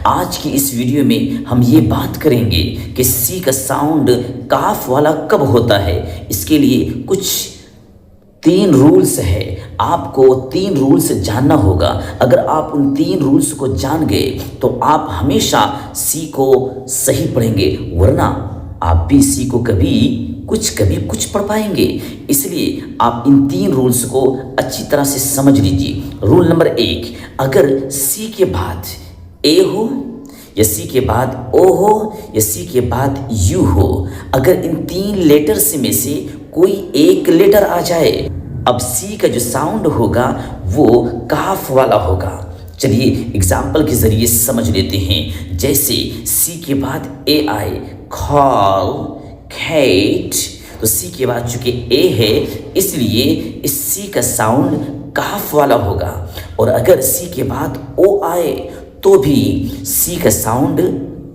आज की इस वीडियो में हम ये बात करेंगे कि सी का साउंड काफ वाला कब होता है। इसके लिए कुछ 3 रूल्स है। आपको 3 रूल्स जानना होगा। अगर आप उन 3 रूल्स को जान गए तो आप हमेशा सी को सही पढ़ेंगे, वरना आप भी सी को कभी कुछ पढ़ पाएंगे। इसलिए आप इन 3 रूल्स को अच्छी तरह से समझ लीजिए। रूल नंबर 1, अगर सी के बाद ए हो या सी के बाद ओ हो या सी के बाद यू हो, अगर इन 3 लेटर्स में से कोई एक लेटर आ जाए, अब सी का जो साउंड होगा वो काफ वाला होगा। चलिए एग्जाम्पल के जरिए समझ लेते हैं। जैसे सी के बाद ए आए, कॉल, कैट, तो सी के बाद चूंकि ए है इसलिए इस सी का साउंड काफ वाला होगा। और अगर सी के बाद ओ आए तो भी सी का साउंड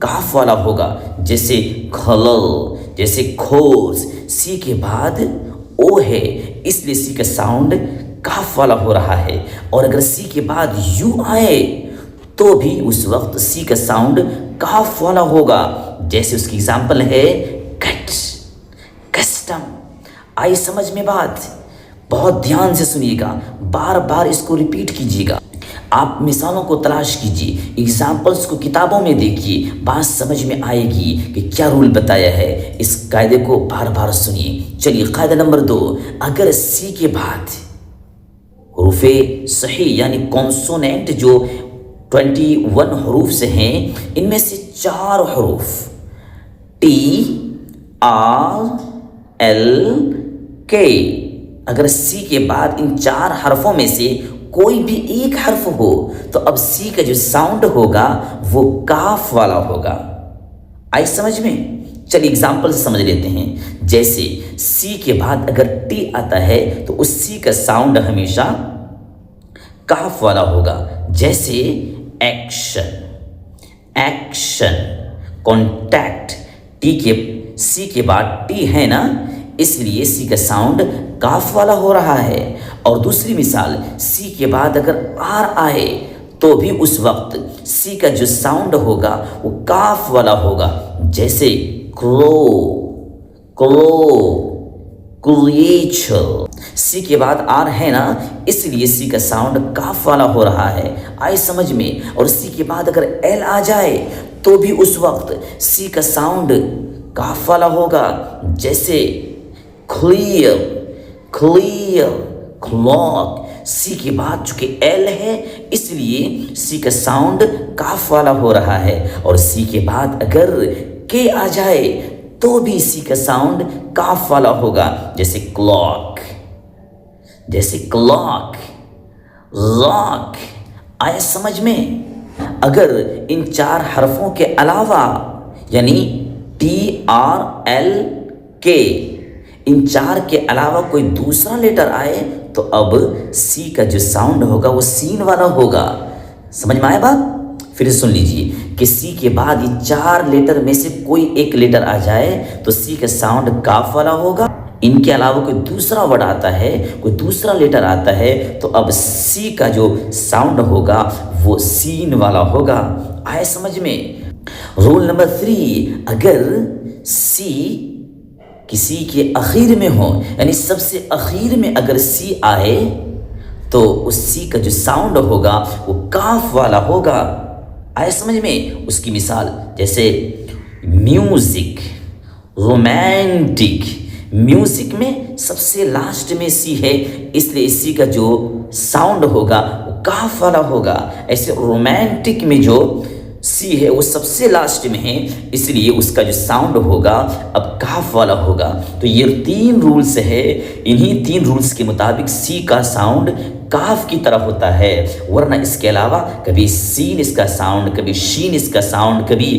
काफ वाला होगा। जैसे खलल, जैसे खोज, सी के बाद ओ है इसलिए सी का साउंड काफ वाला हो रहा है। और अगर सी के बाद यू आए तो भी उस वक्त सी का साउंड काफ वाला होगा। जैसे उसकी एग्जाम्पल है कट, कस्टम। आई समझ में बात? बहुत ध्यान से सुनिएगा, बार बार इसको रिपीट कीजिएगा। आप मिसालों को तलाश कीजिए, एग्जाम्पल्स को किताबों में देखिए, बात समझ में आएगी कि क्या रूल बताया है। इस कायदे को बार बार सुनिए। चलिए कायदा नंबर 2, अगर सी के बाद हुरूफे सही यानी कॉन्सोनेंट जो 21 हरूफ से हैं, इनमें से 4 हरूफ टी, आर, एल, के, अगर सी के बाद इन 4 हरफों में से कोई भी एक हर्फ हो तो अब सी का जो साउंड होगा वो काफ वाला होगा। आई समझ में? चलिए एग्जाम्पल समझ लेते हैं। जैसे सी के बाद अगर टी आता है तो उस सी का साउंड हमेशा काफ वाला होगा। जैसे एक्शन, एक्शन, कॉन्टैक्ट, टी के सी के बाद टी है ना, इसलिए सी का साउंड काफ वाला हो रहा है। और दूसरी मिसाल, सी के बाद अगर आर आए तो भी उस वक्त सी का जो साउंड होगा वो काफ वाला होगा। जैसे क्लो, क्लो, क्रिएचर, सी के बाद आर है ना, इसलिए सी का साउंड काफ वाला हो रहा है। आई समझ में? और सी के बाद अगर एल आ जाए तो भी उस वक्त सी का साउंड काफ वाला होगा। जैसे क्लियर, क्लियर, क्लॉक, सी के बाद चूंकि एल है इसलिए सी का साउंड काफ वाला हो रहा है। और सी के बाद अगर के आ जाए तो भी सी का साउंड काफ वाला होगा। जैसे क्लॉक, जैसे क्लॉक, लॉक। आया समझ में? अगर इन 4 हरफों के अलावा यानी टी, आर, एल, के, इन 4 के अलावा कोई दूसरा लेटर आए तो अब सी का जो साउंड होगा वो सीन वाला होगा। समझ में आया बात? फिर सुन लीजिए कि सी के बाद ये 4 लेटर में से कोई एक लेटर आ जाए तो सी का साउंड काफ वाला होगा। इनके अलावा कोई दूसरा वर्ड आता है, कोई दूसरा लेटर आता है तो अब सी का जो साउंड होगा वो सीन वाला होगा। आए समझ में? रूल नंबर 3, अगर सी किसी के आखिर में हो यानी सबसे आखिर में अगर सी आए तो उस सी का जो साउंड होगा वो काफ वाला होगा। आए समझ में? उसकी मिसाल जैसे म्यूजिक, रोमांटिक, म्यूजिक में सबसे लास्ट में सी है इसलिए सी का जो साउंड होगा वो काफ वाला होगा। ऐसे रोमांटिक में जो सी है वो सबसे लास्ट में है इसलिए उसका जो साउंड होगा अब काफ वाला होगा। तो ये 3 रूल्स है। इन्हीं 3 रूल्स के मुताबिक सी का साउंड काफ की तरह होता है, वरना इसके अलावा कभी सीन इसका साउंड, कभी शीन इसका साउंड, कभी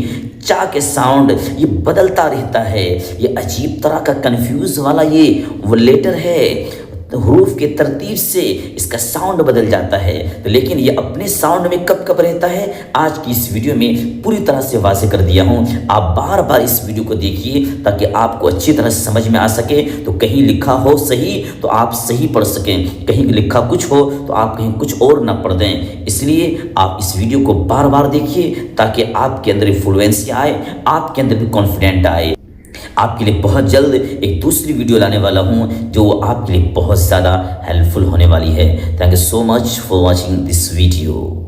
चा के साउंड, ये बदलता रहता है। ये अजीब तरह का कंफ्यूज वाला ये वो लेटर है। हरूफ के तरतीब से इसका साउंड बदल जाता है। तो लेकिन ये अपने साउंड में कब कब रहता है, आज की इस वीडियो में पूरी तरह से वाज़ेह कर दिया हूँ। आप बार बार इस वीडियो को देखिए ताकि आपको अच्छी तरह से समझ में आ सके। तो कहीं लिखा हो सही तो आप सही पढ़ सकें, कहीं लिखा कुछ हो तो आप कहीं कुछ और ना पढ़ दें। इसलिए आप इस वीडियो को बार बार देखिए ताकि आपके अंदर इन्फ्लुएंस आए, आपके अंदर भी कॉन्फिडेंट आए। आपके लिए बहुत जल्द एक दूसरी वीडियो लाने वाला हूं जो आपके लिए बहुत ज़्यादा हेल्पफुल होने वाली है। Thank you so much for watching this video.